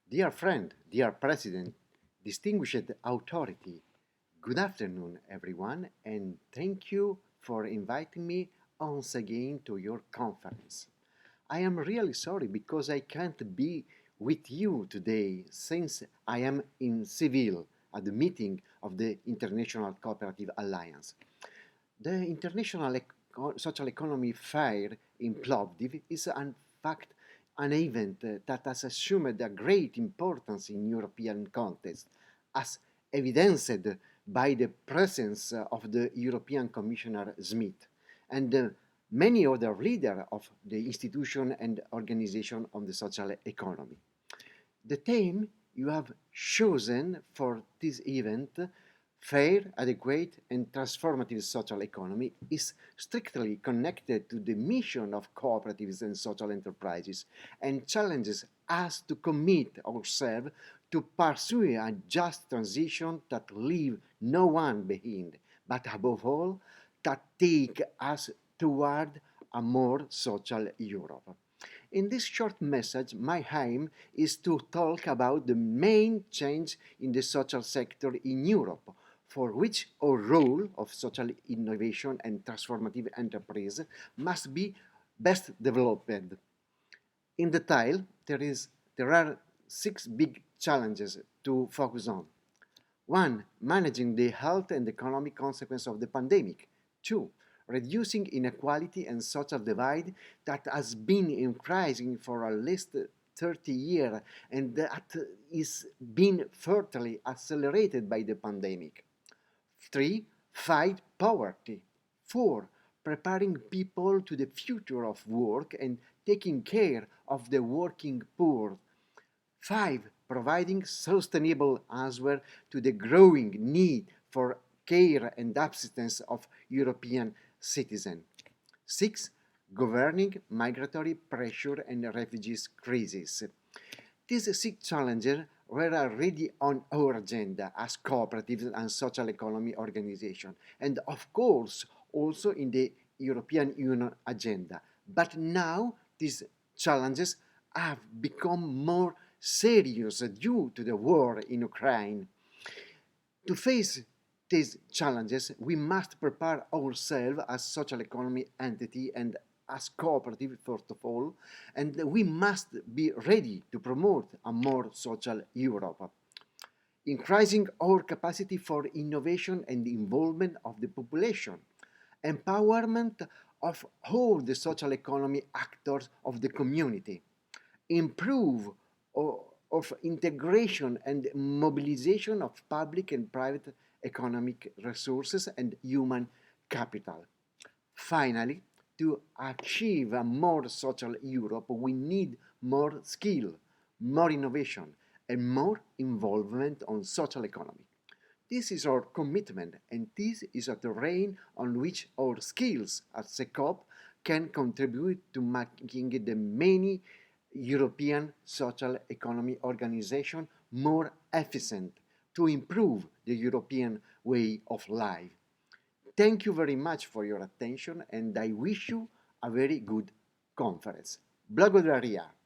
Dear friend, dear President, distinguished authority, good afternoon, everyone, and thank you for inviting me once again to your conference. I am really sorry because I can't be with you today since I am in Seville at the meeting of the International Cooperative Alliance. The International Social Economy Fair in Plovdiv is in fact an event that has assumed a great importance in European context, as evidenced by the presence of the European Commissioner Smith and many other leaders of the institution and organization on the social economy. The theme you have chosen for this event, fair, adequate, and transformative social economy, is strictly connected to the mission of cooperatives and social enterprises and challenges us to commit ourselves to pursue a just transition that leave no one behind, but above all, that take us toward a more social Europe. In this short message, my aim is to talk about the main change in the social sector in Europe, for which our role of social innovation and transformative enterprise must be best developed. In detail, there are six big challenges to focus on. One, managing the health and economic consequences of the pandemic. Two, reducing inequality and social divide that has been increasing for at least 30 years and that is being further accelerated by the pandemic. Three, fight poverty. Four, preparing people to the future of work and taking care of the working poor. 5. Providing sustainable answer to the growing need for care and assistance of European citizens. 6. Governing migratory pressure and refugees crisis. These six challenges were already on our agenda as cooperatives and social economy organizations, and of course also in the European Union agenda. But now these challenges have become more serious due to the war in Ukraine. To face these challenges, we must prepare ourselves as social economy entity and as cooperative first of all, and we must be ready to promote a more social Europe. Increasing our capacity for innovation and involvement of the population, empowerment of all the social economy actors of the community, improve of integration and mobilization of public and private economic resources and human capital. Finally, to achieve a more social Europe, we need more skill, more innovation, and more involvement on social economy. This is our commitment, and this is a terrain on which our skills as SECOP can contribute to making the many European social economy organization more efficient to improve the European way of life. Thank you very much for your attention and I wish you a very good conference. Благодаря.